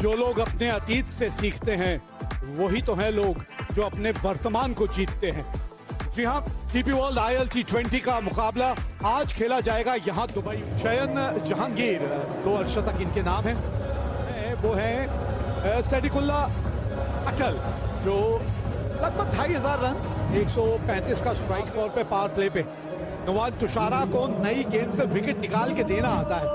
जो लोग अपने अतीत से सीखते हैं वही तो हैं लोग जो अपने वर्तमान को जीतते हैं। जी हाँ, डीपी वर्ल्ड IL T20 का मुकाबला आज खेला जाएगा यहाँ दुबई। शयन जहांगीर, 2 अर्शतक इनके नाम हैं। वो है सैदिकुल्ला अटल, जो लगभग 2500 रन, 135 का स्ट्राइक स्कोर पे पावर प्ले पे। नवाज तुषारा को नई गेंद से विकेट निकाल के देना आता है।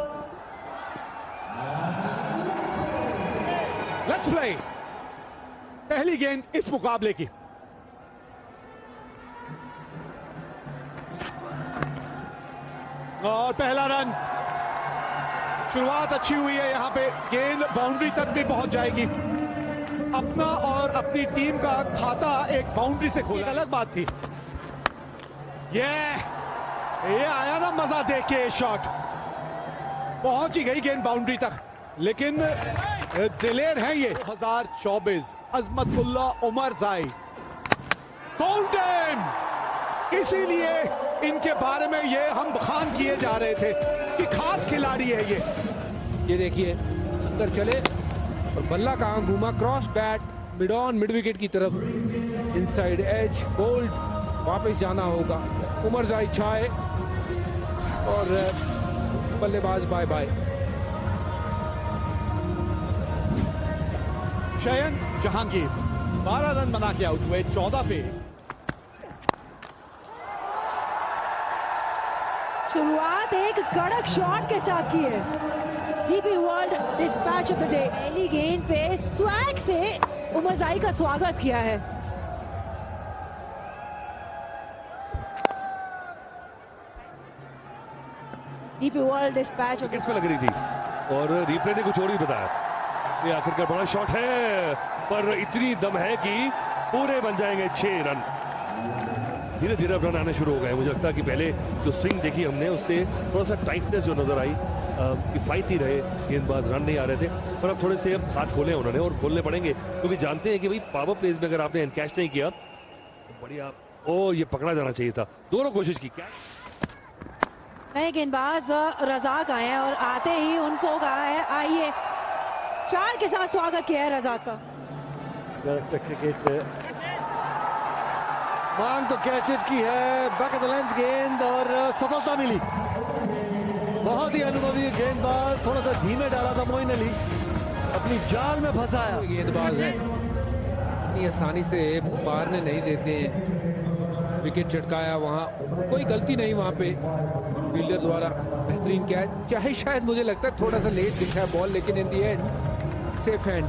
Let's play. पहली गेंद इस मुकाबले की। और पहला रन। शुरुआत अच्छी हुई है, यहां पे गेंद बाउंड्री तक भी पहुंच जाएगी। अपना और अपनी टीम का खाता एक बाउंड्री से खोला, अलग बात थी। ये आया ना मजा देख के। शॉट पहुंच ही गई गेंद बाउंड्री तक, लेकिन दिलेर है ये। 2024 अजमतुल्ला उमरजाई फाउंटेन, इसीलिए इनके बारे में ये हम बखान किए जा रहे थे कि खास खिलाड़ी है ये। ये देखिए अंदर चले और बल्ला कहां घूमा, cross bat mid on mid wicket की तरफ, इनसाइड एज बोल्ड, वापस जाना होगा। उमरजाई छाए और बल्लेबाज बाय बाय। शयन जहांगीर 12 रन बना के आउट हुए 14 पे। शुरुआत एक कड़क शॉट के साथ की है। DP world dispatch of the day, पहली गेंद पे स्वैग से उमरजाई का स्वागत किया है। डीपी वर्ल्ड डिस्पैच किस पे लग रही थी और रिप्ले ने कुछ और ही बताया। ये आखिरकार बड़ा शॉट है, पर इतनी दम है कि पूरे बन जाएंगे 6 रन। धीरे धीरे रन आने शुरू हो गए। मुझे लगता है कि पहले जो स्विंग देखी हमने उससे थोड़ा सा टाइटनेस जो नजर आई, किफायती रहे गेंदबाज, रन नहीं आ रहे थे। पर अब थोड़े से हाथ खोले उन्होंने और खोलने पड़ेंगे, क्योंकि जानते हैं कि भाई पावर प्लेस में अगर आपने एनकैश नहीं किया तो बढ़िया। ओ, ये पकड़ा जाना चाहिए था। दोनों कोशिश की। क्या नए गेंदबाज रजाक आए हैं और आते ही उनको कहा है आइए। 4 के साथ स्वागत किया है रजाक का। क्रिकेट मांग तो कैच इट की है, बैक ऑफ द लेंथ गेंद और सफलता मिली। बहुत ही अनुभवी गेंदबाज, थोड़ा सा धीमे डाला था मोइन अली, अपनी जाल में फंसाया। गेंदबाज है, इतनी आसानी से मारने नहीं देते हैं। विकेट चटकाया, वहां कोई गलती नहीं, वहां पे फील्डर द्वारा बेहतरीन कैच। चाहे शायद मुझे लगता है थोड़ा सा लेट दिखा है बॉल, लेकिन इन दी एंड सेफ हैंड।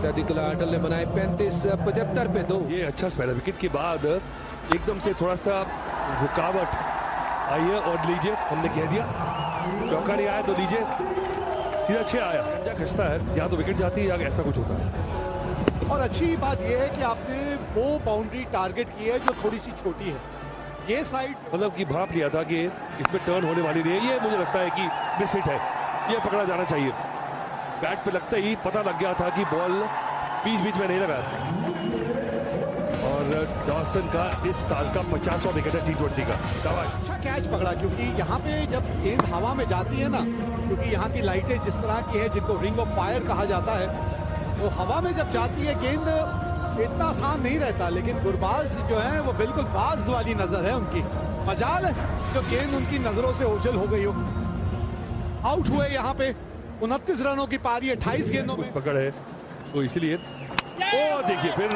सैदिकुल्ला अटल ने बनाए 35-75 पे 2। ये अच्छा स्पेल है। विकेट के बाद एकदम से थोड़ा सा रुकावट आई है और लीजिए हमने कह दिया चौका नहीं आया तो लीजिए सीधा 6 आया। पंजा खसता है, यहाँ तो विकेट जाती है, या ऐसा कुछ होता है। और अच्छी बात यह है कि आपने वो बाउंड्री टारगेट की है जो थोड़ी सी छोटी है। ये साइड मतलब कि भाप लिया था कि इसमें टर्न होने वाली नहीं है। ये मुझे लगता है कि मिस हिट है, ये पकड़ा जाना चाहिए। बैट पे लगते ही पता लग गया था कि बॉल बीच बीच में नहीं लगा। और डॉसन का इस साल का 50वां विकेट है T20 का। अच्छा कैच पकड़ा, क्योंकि यहाँ पे जब गेंद हवा में जाती है ना, क्योंकि यहाँ की लाइटें जिस तरह की है जिनको रिंग ऑफ फायर कहा जाता है, तो हवा में जब जाती है गेंद इतना आसान नहीं रहता। लेकिन गुरबाज जो है वो बिल्कुल बाज वाली नजर है उनकी। मजाल है जो गेंद उनकी नजरों से ओझल हो गई हो। आउट हुए यहाँ पे 29 रनों की पारी, 28 गेंदों में पकड़ है, तो इसलिए ओ देखिए फिर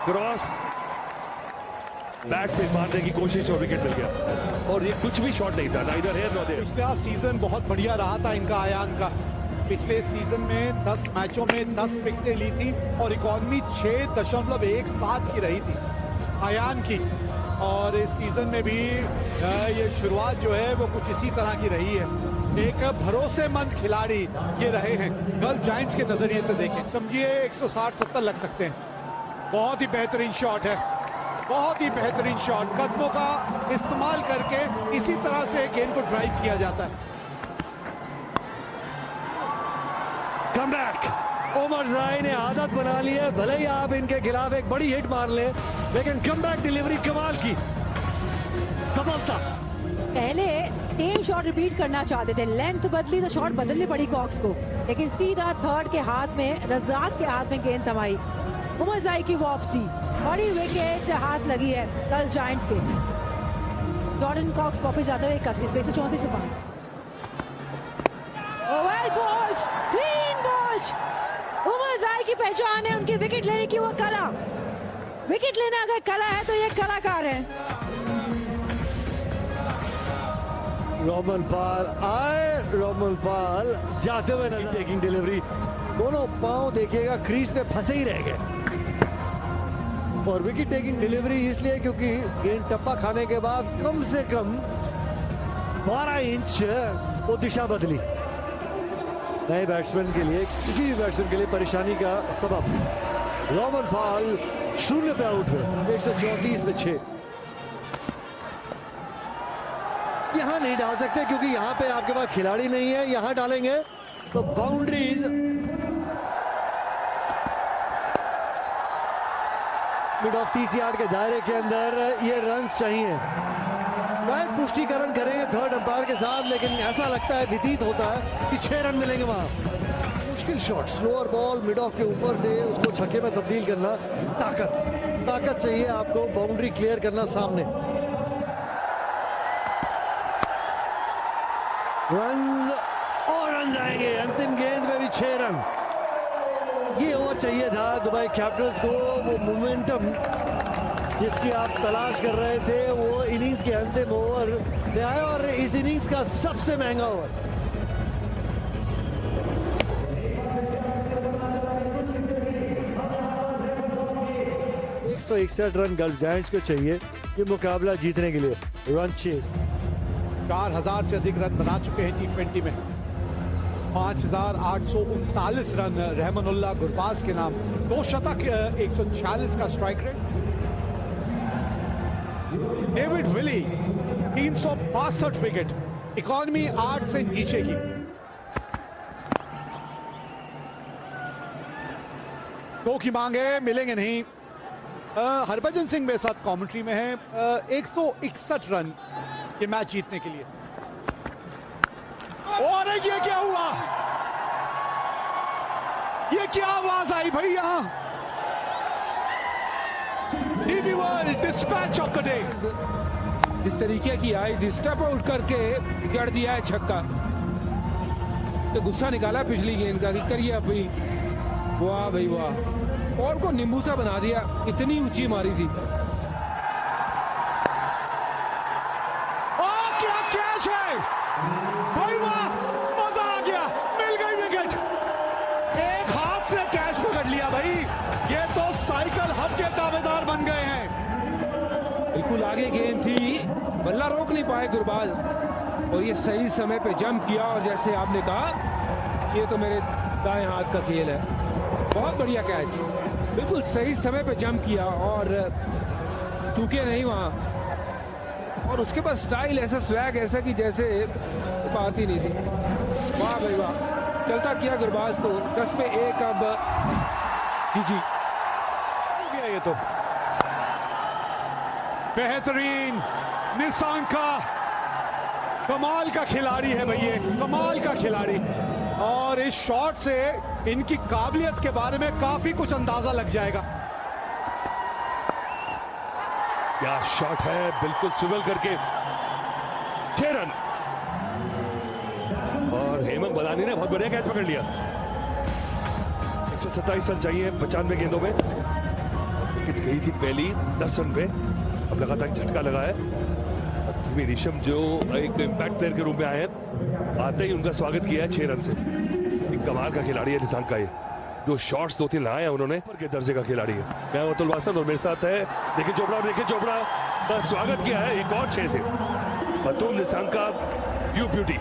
क्रॉस बैट से मारने की कोशिश और विकेट मिल गया। और ये कुछ भी शॉट नहीं था, नाइदर हियर नॉर देयर। पिछला सीजन बहुत बढ़िया रहा था इनका, आयान का। पिछले सीजन में 10 मैचों में 10 विकेटें ली थी और इकॉनमी 6.17 की रही थी आयान की। और इस सीजन में भी ये शुरुआत जो है वो कुछ इसी तरह की रही है। एक भरोसेमंद खिलाड़ी ये रहे हैं। गल्फ जायंट्स के नजरिए से देखें, समझिए 160-70 लग सकते हैं। बहुत ही बेहतरीन शॉट है, बहुत ही बेहतरीन शॉट। कदमों का इस्तेमाल करके इसी तरह से गेंद को ड्राइव किया जाता है। कम बैक उमरजाई ने आदत बना ली है, भले ही आप इनके खिलाफ एक बड़ी हिट मार ले, लेकिन कम बैक डिलीवरी कमाल की। सफलता पहले सेम शॉट रिपीट करना चाहते थे, लेंथ बदली तो शॉट बदलनी पड़ी कॉक्स को, लेकिन सीधा थर्ड के हाथ में, रज़ाक के हाथ में गेंद थमाई। उमर जाई की वापसी, बड़ी विकेट हाथ लगी है कल जायंट्स के। जॉर्डन कॉक्स वापस जाते हुए 31-134 पे पार। Well bowled, clean bowled. Omarzai की पहचान है उनकी विकेट लेने की वो कला। विकेट लेना अगर कला है तो ये कलाकार है। रोमन पाल आए, रोमन पाल जाते हुए नजर, टेकिंग डिलीवरी, दोनों पांव देखिएगा क्रीज पे फंसे ही रह गए। और विकेट टेकिंग डिलीवरी इसलिए क्योंकि गेंद टप्पा खाने के बाद कम से कम 12 इंच वो दिशा बदली। नए बैट्समैन के लिए, किसी भी बैट्समैन के लिए परेशानी का सबब। रोमन पाल 0 पे आउट हुए, 134 पे 6। यहां नहीं डाल सकते क्योंकि यहां पे आपके पास खिलाड़ी नहीं है, यहां डालेंगे तो बाउंड्रीज। मिड ऑफ 30 यार्ड के दायरे के अंदर ये रन चाहिए। शायद पुष्टिकरण करेंगे थर्ड अंपायर के साथ, लेकिन ऐसा लगता है, व्यतीत होता है कि 6 रन मिलेंगे वहां। मुश्किल shot, slower ball mid of के ऊपर से उसको छक्के में तब्दील करना, ताकत चाहिए आपको बाउंड्री क्लियर करना सामने। रन और रन जाएंगे, अंतिम गेंद में भी 6 रन। ये ओवर चाहिए था दुबई कैपिटल्स को, वो मोमेंटम जिसकी आप तलाश कर रहे थे, वो इनिंग्स के अंतिम ओवर में आया और इस इनिंग्स का सबसे महंगा ओवर। एक 161 रन गल्फ जायंट्स को चाहिए ये मुकाबला जीतने के लिए। रन चेस 4000 से अधिक रन बना चुके हैं T20 में। 5839 रन रहमानुल्लाह गुरबाज के नाम, 2 शतक, 146 का strike rate. David Willey 362 wicket, economy 8 से नीचे की। दो की मांगे, मिलेंगे नहीं। हरभजन सिंह मेरे साथ कमेंट्री में है। 161 रन ये मैच जीतने के लिए। और ये क्या हुआ, ये क्या आवाज आई भाई यहां? DB world dispatch of the day. इस तरीके की आई, स्टेप आउट करके जड़ दिया है छक्का, तो गुस्सा निकाला पिछली गेंद का कि करिए अपील। वाह भाई वाह, बॉल को नींबू सा बना दिया, इतनी ऊंची मारी थी। क्या कैच है भाई, वाह, मजा आ गया, मिल गई विकेट। एक हाथ से कैच पकड़ लिया भाई, ये तो साइकिल हब के दावेदार बन गए हैं। बिल्कुल आगे गेंद थी, बल्ला रोक नहीं पाए गुरबाज, और ये सही समय पे जंप किया। और जैसे आपने कहा, ये तो मेरे दाएं हाथ का खेल है। बहुत बढ़िया कैच, बिल्कुल सही समय पे जंप किया और चूके नहीं वहां। और उसके बाद स्टाइल ऐसा, स्वैग ऐसा कि जैसे बात ही नहीं थी। वाह भाई वाह, चलता किया गुरबाज को। 10 पे 1 अब जी हो गया ये तो। बेहतरीन निशान का, कमाल का खिलाड़ी है भाई ये, कमाल का खिलाड़ी। और इस शॉट से इनकी काबिलियत के बारे में काफी कुछ अंदाजा लग जाएगा। क्या शॉट है, बिल्कुल स्विवल करके 6 रन। और हेमंत बलानी ने बहुत बढ़िया कैच पकड़ लिया। 127 रन चाहिए 95 गेंदों में। विकेट गई थी पहली 10 रन पे, अब लगातार झटका लगा है। ऋषभ जो एक इम्पैक्ट प्लेयर के रूप में आए हैं, आते ही उनका स्वागत किया है 6 रन से। एक कमाल का खिलाड़ी है निशांत का, ये जो शॉट्स 2-3 लाए हैं उन्होंने, के दर्जे का खिलाड़ी है। मैं अतुल वासन और मेरे साथ है देखिए चोपड़ा का स्वागत किया है एक और 6 से। अतुल निशांत का यू ब्यूटी।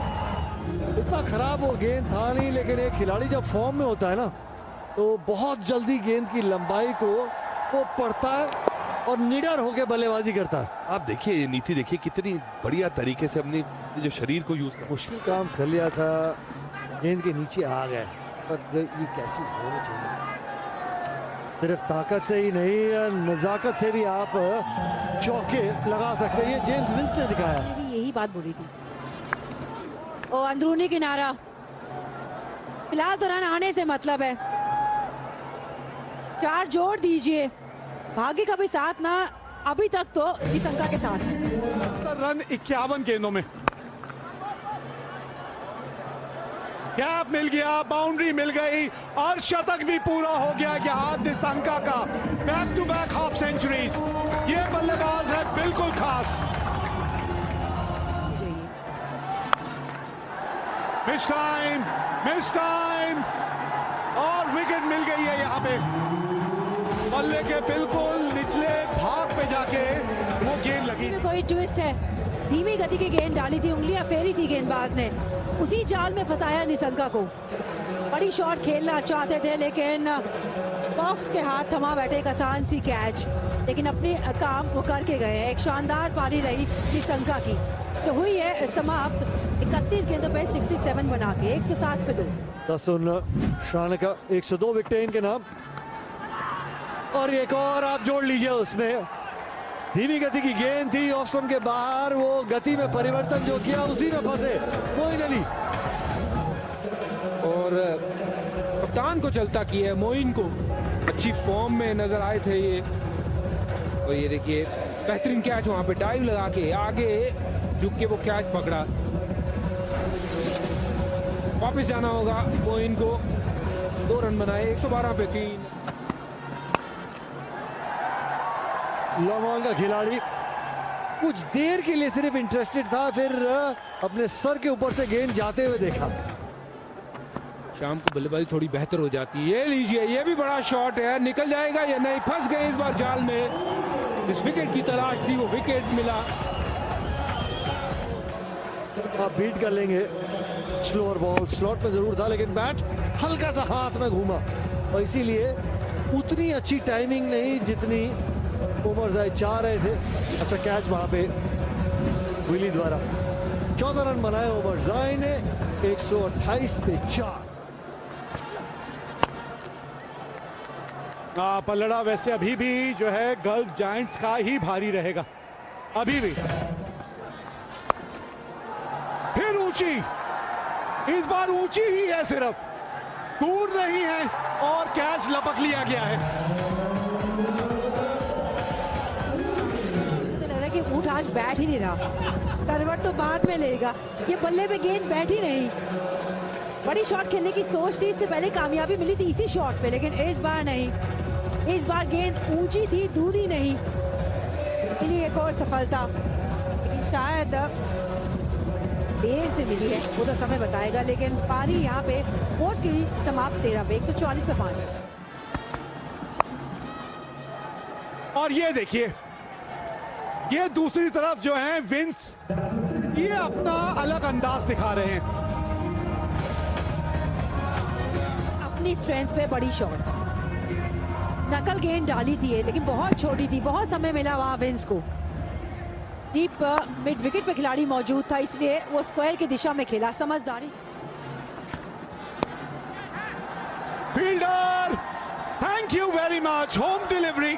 इतना खराब वो गेंद था नहीं, लेकिन एक खिलाड़ी जब फॉर्म में होता है ना, तो बहुत जल्दी गेंद की लंबाई को वो पढ़ता है और निडर होकर बल्लेबाजी करता है। आप देखिए ये नीति, देखिए कितनी बढ़िया तरीके से अपने जो शरीर को यूज कर, मुश्किल काम कर लिया था, गेंद के नीचे आ गए। पर ये कैचेस होने चाहिए, सिर्फ ताकत से ही नहीं, नजाकत से भी आप चौके लगा सकते हैं। ये जेम्स विल्स ने दिखाया। यही बात बोली थी ओ अंदरूनी किनारा फिलहाल तो रन आने से मतलब है, 4 जोड़ दीजिए, भाग्य का भी साथ ना, अभी तक तो निशंका के साथ। रन 51 गेंदों में, गैप मिल गया, बाउंड्री मिल गई और शतक भी पूरा हो गया यहाँ निशंका का। Back to back half centuries, ये बल्लेबाज है बिल्कुल खास। मिस टाइम और विकेट मिल गई है यहाँ पे, बल्ले के बिल्कुल निचले भाग पे जाके वो गेंद लगी। कोई ट्विस्ट है, धीमी गति की गेंद डाली थी, उंगलियां फेरी थी गेंदबाज ने, उसी जाल में फंसाया निशंका को। बड़ी शॉट खेलना चाहते थे लेकिन बॉक्स के हाथ थमा बैठे एक आसान सी कैच, लेकिन अपने काम वो करके गए। एक शानदार पारी रही निशंका की, तो हुई है समाप्त 31 गेंदों पे 67 बना के 107 पे 2। दसन शान का 102 विकेट इनके नाम, और एक और आप जोड़ लीजिए उसमें, धीमी गति की गेंद थी, ऑफ स्टंप के बाहर, वो गति में परिवर्तन जो किया उसी में फंसे मोइन अली। और कप्तान को चलता किया, मोइन को अच्छी फॉर्म में नजर आए थे ये। और ये देखिए बेहतरीन कैच, वहां पे डाइव लगा के आगे झुक के वो कैच पकड़ा। वापस जाना होगा मोइन को, 2 रन बनाए 112 पे 3। लॉन्ग का खिलाड़ी कुछ देर के लिए सिर्फ इंटरेस्टेड था, फिर अपने सर के ऊपर से गेंद जाते हुए देखा। शाम को बल्लेबाजी थोड़ी बेहतर हो जाती है। ये लीजिए, ये भी बड़ा शॉट है, निकल जाएगा या नहीं, फंस गए इस बार जाल में। इस विकेट की तलाश थी, वो विकेट मिला। आप बीट कर लेंगे, स्लोअर बॉल स्लॉट में जरूर था, लेकिन बैट हल्का सा हाथ में घूमा और इसीलिए उतनी अच्छी टाइमिंग नहीं जितनी उमर जाए चाह रहे थे। अच्छा कैच वहां पे विली द्वारा। 14 रन बनाए उमर जाए ने, 128 पे 4। पल्लड़ा वैसे अभी भी जो है गल्फ जायंट्स का ही भारी रहेगा, अभी भी। फिर ऊंची, इस बार ऊंची ही है, सिर्फ दूर नहीं है और कैच लपक लिया गया है। तो लग रहा है कि ऊंट आज बैठ ही नहीं रहा, करवट तो बाद में लेगा, ये बल्ले पे गेंद बैठी नहीं। बड़ी शॉट खेलने की सोच थी, इससे पहले कामयाबी मिली थी इसी शॉट पे, लेकिन इस बार नहीं। इस बार गेंद ऊंची थी, दूरी नहीं, मिली एक और सफलता, लेकिन शायद देर से मिली है, वो तो समय बताएगा। लेकिन पारी यहाँ पे कोर्स की समाप्त 13 पे 144 पे 5। और ये देखिए, ये दूसरी तरफ जो है विंस, ये अपना अलग अंदाज दिखा रहे हैं। अपनी स्ट्रेंथ पे बड़ी शॉट, नकल गेंद डाली थी लेकिन बहुत छोटी थी, बहुत समय मिला वहां विंस को। डीप मिड विकेट पे खिलाड़ी मौजूद था, इसलिए वो स्क्वायर की दिशा में खेला, समझदारी। Fielder, thank you very much, home delivery.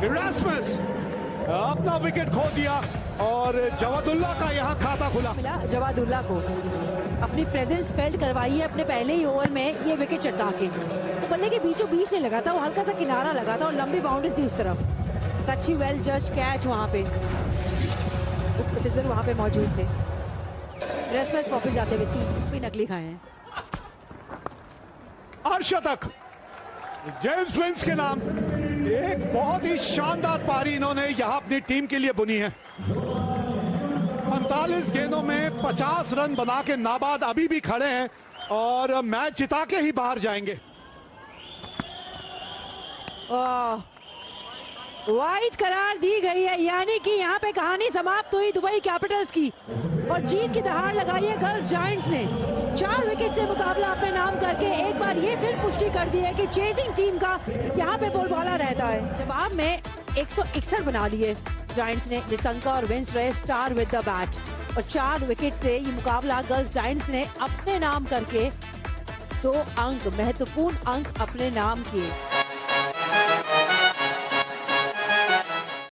Erasmus अपना विकेट खो दिया और जवादुल्ला का यहाँ खाता खुला। मिला जवादुल्ला को, अपनी प्रेजेंस फेल्ट करवाई है अपने पहले ही ओवर में ये विकेट चटका के। बल्ले के बीचों बीच नहीं लगा था, वो हल्का सा किनारा लगा था और लंबी बाउंड्री थी उस तरफ। अच्छी वेल जज्ड कैच वहां पे, वहां पे मौजूद थे। रेस्टलेस वापस जाते हुए 3 भी नकली खाए हैं। अर्शतक जेम्स विंस के नाम, एक बहुत ही शानदार पारी इन्होंने यहां अपनी टीम के लिए बुनी है। 45 गेंदों में 50 रन बना के नाबाद अभी भी खड़े हैं और मैच जिता के ही बाहर जाएंगे। वाइड करार दी गई है, यानी कि यहाँ पे कहानी समाप्त हुई दुबई कैपिटल्स की और जीत की दहाड़ लगाई है गल्फ जायंट्स ने। 4 विकेट से मुकाबला अपने नाम करके एक बार ये फिर पुष्टि कर दी है कि चेजिंग टीम का यहाँ पे बोलबाला रहता है। जवाब में 161 बना लिए जायंट्स ने। निशंका और विंस रहे स्टार विद द बैट और 4 विकेट से ये मुकाबला गल्फ जायंट्स ने अपने नाम करके 2 अंक, महत्वपूर्ण अंक अपने नाम किए।